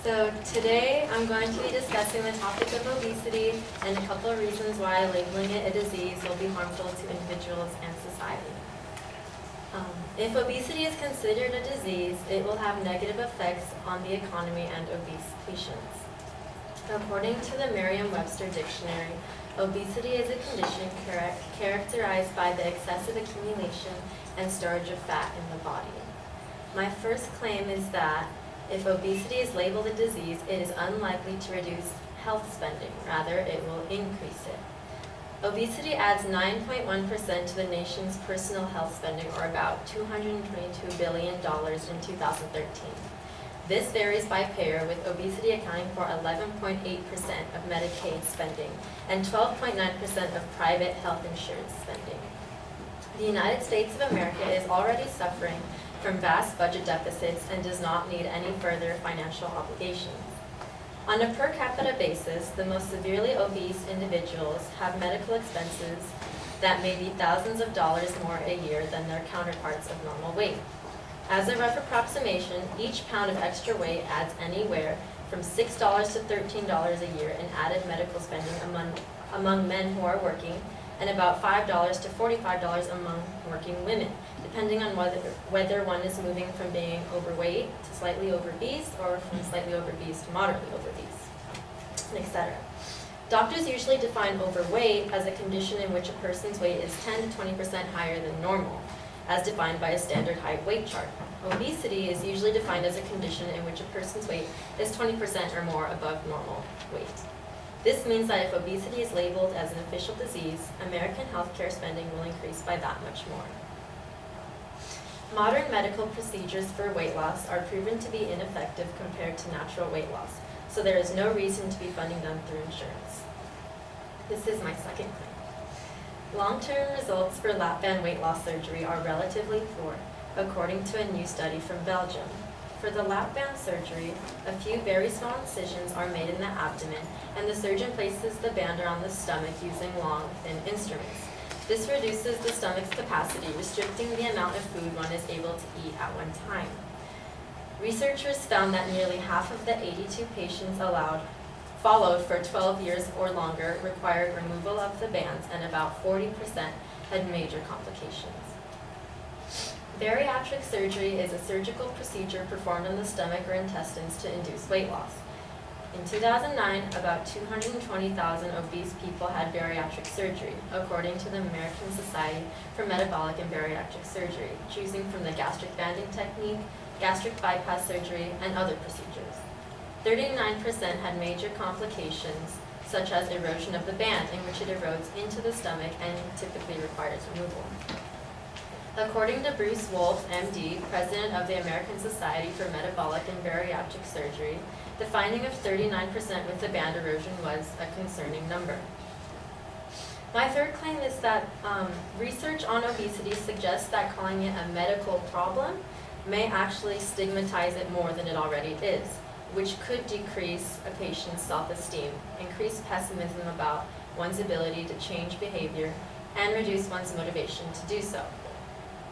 So today I'm going to be discussing the topic of obesity and a couple of reasons why labeling it a disease will be harmful to individuals and society. If obesity is considered a disease, it will have negative effects on the economy and obese patients. According to the Merriam-Webster Dictionary, obesity is a condition characterized by the excessive accumulation and storage of fat in the body. My first claim is that if obesity is labeled a disease, it is unlikely to reduce health spending. Rather, it will increase it. Obesity adds 9.1% to the nation's personal health spending, or about $222 billion in 2013. This varies by payer, with obesity accounting for 11.8% of Medicaid spending and 12.9% of private health insurance spending. The United States of America is already suffering from vast budget deficits and does not need any further financial obligations. On a per capita basis, the most severely obese individuals have medical expenses that may be thousands of dollars more a year than their counterparts of normal weight. As a rough approximation, each pound of extra weight adds anywhere from $6 to $13 a year in added medical spending among men who are working, and about $5 to $45 among working women, depending on whether one is moving from being overweight to slightly obese, or from slightly obese to moderately obese, etc. Doctors usually define overweight as a condition in which a person's weight is 10 to 20% higher than normal, as defined by a standard height weight chart. Obesity is usually defined as a condition in which a person's weight is 20% or more above normal weight. This means that if obesity is labeled as an official disease, American healthcare spending will increase by that much more. Modern medical procedures for weight loss are proven to be ineffective compared to natural weight loss, so there is no reason to be funding them through insurance. This is my second claim. Long-term results for lap band weight loss surgery are relatively poor, according to a new study from Belgium. For the lap band surgery, a few very small incisions are made in the abdomen, and the surgeon places the band around the stomach using long, thin instruments. This reduces the stomach's capacity, restricting the amount of food one is able to eat at one time. Researchers found that nearly half of the 82 patients followed for 12 years or longer required removal of the bands, and about 40% had major complications. Bariatric surgery is a surgical procedure performed on the stomach or intestines to induce weight loss. In 2009, about 220,000 obese people had bariatric surgery, according to the American Society for Metabolic and Bariatric Surgery, choosing from the gastric banding technique, gastric bypass surgery, and other procedures. 39% had major complications, such as erosion of the band, in which it erodes into the stomach and typically requires removal. According to Bruce Wolfe, MD, president of the American Society for Metabolic and Bariatric Surgery, the finding of 39% with the band erosion was a concerning number. My third claim is that research on obesity suggests that calling it a medical problem may actually stigmatize it more than it already is, which could decrease a patient's self-esteem, increase pessimism about one's ability to change behavior, and reduce one's motivation to do so.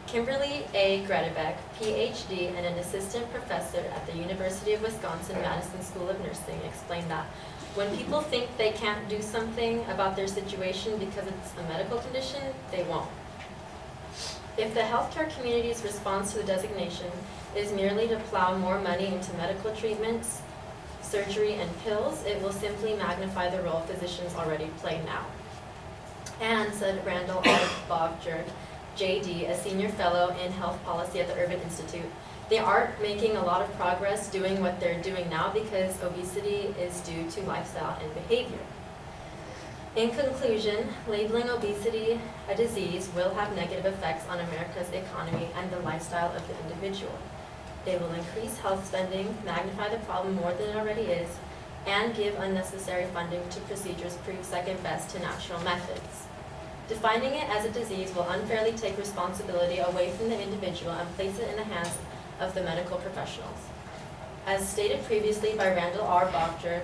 Kimberly A. Gredebeck, PhD and an assistant professor at the University of Wisconsin-Madison School of Nursing, explained that when people think they can't do something about their situation because it's a medical condition, they won't. If the healthcare community's response to the designation is merely to plow more money into medical treatments, surgery, and pills, it will simply magnify the role physicians already play now. And, said Randall R. Bogger, JD, a senior fellow in health policy at the Urban Institute, they aren't making a lot of progress doing what they're doing now because obesity is due to lifestyle and behavior. In conclusion, labeling obesity a disease will have negative effects on America's economy and the lifestyle of the individual. They will increase health spending, magnify the problem more than it already is, and give unnecessary funding to procedures proved second best to natural methods. Defining it as a disease will unfairly take responsibility away from the individual and place it in the hands of the medical professionals. As stated previously by Randall R. Bogger,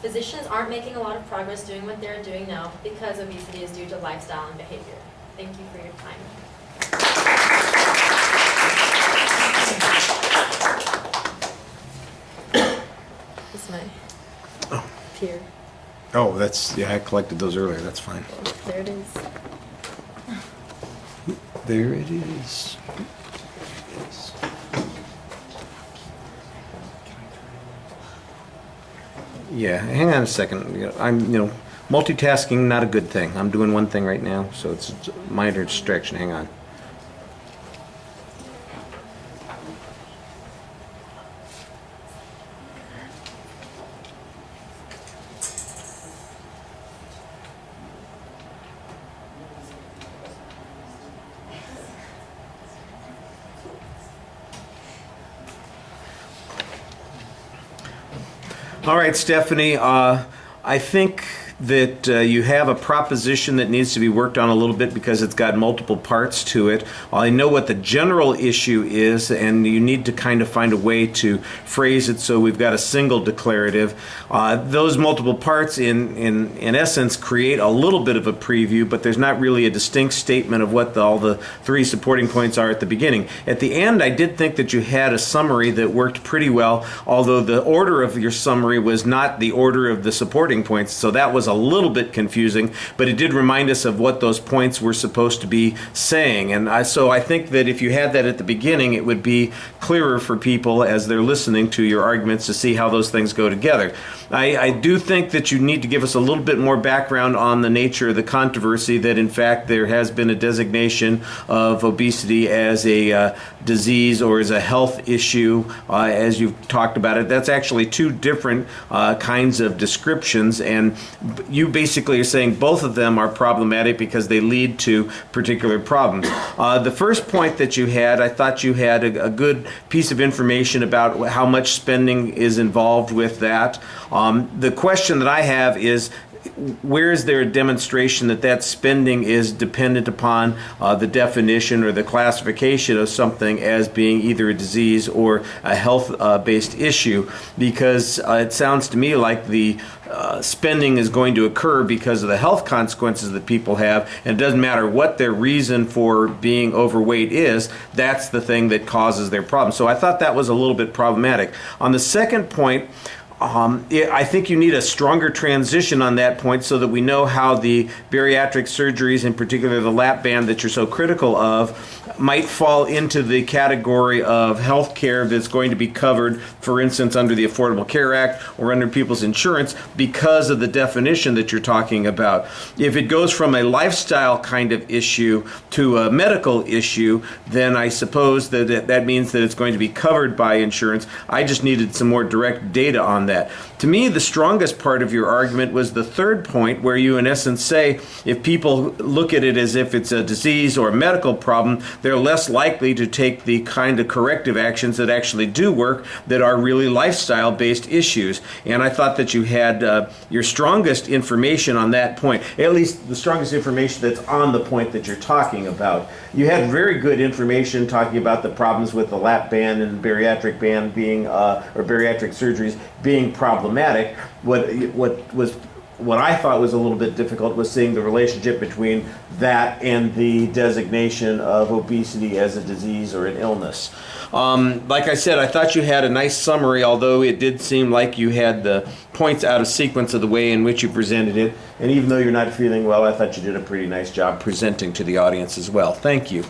physicians aren't making a lot of progress doing what they're doing now because obesity is due to lifestyle and behavior. Thank you for your time. is my peer. Oh, that's, yeah, I collected those earlier, that's fine. Oh, there it is. There it is. Yes. Yeah, hang on a second. Multitasking, not a good thing. I'm doing one thing right now, so it's a minor distraction. Hang on. All right, Stephanie, I think that you have a proposition that needs to be worked on a little bit because it's got multiple parts to it. I know what the general issue is, and you need to kind of find a way to phrase it so we've got a single declarative. Those multiple parts, in essence, create a little bit of a preview, but there's not really a distinct statement of what all the three supporting points are at the beginning. At the end, I did think that you had a summary that worked pretty well, although the order of your summary was not the order of the supporting points, so that was a little bit confusing, but it did remind us of what those points were supposed to be saying. And so I think that if you had that at the beginning, it would be clearer for people as they're listening to your arguments to see how those things go together. I do think that you need to give us a little bit more background on the nature of the controversy, that in fact there has been a designation of obesity as a disease or as a health issue, as you've talked about it. That's actually two different kinds of descriptions, and you basically are saying both of them are problematic because they lead to particular problems. The first point that you had, I thought you had a good piece of information about how much spending is involved with that. The question that I have is, where is there a demonstration that that spending is dependent upon the definition or the classification of something as being either a disease or a health-based issue? Because it sounds to me like the spending is going to occur because of the health consequences that people have, and it doesn't matter what their reason for being overweight is, that's the thing that causes their problem. So I thought that was a little bit problematic. On the second point, I think you need a stronger transition on that point so that we know how the bariatric surgeries, in particular the lap band that you're so critical of, might fall into the category of health care that's going to be covered, for instance, under the Affordable Care Act or under people's insurance because of the definition that you're talking about. If it goes from a lifestyle kind of issue to a medical issue, then I suppose that means that it's going to be covered by insurance. I just needed some more direct data on that. To me, the strongest part of your argument was the third point, where you in essence say if people look at it as if it's a disease or a medical problem, they're less likely to take the kind of corrective actions that actually do work, that are really lifestyle-based issues. And I thought that you had your strongest information on that point, at least the strongest information that's on the point that you're talking about. You had very good information talking about the problems with the lap band and bariatric band being, or bariatric surgeries being problematic. What I thought was a little bit difficult was seeing the relationship between that and the designation of obesity as a disease or an illness. Like I said, I thought you had a nice summary, although it did seem like you had the points out of sequence of the way in which you presented it. And even though you're not feeling well, I thought you did a pretty nice job presenting to the audience as well. Thank you.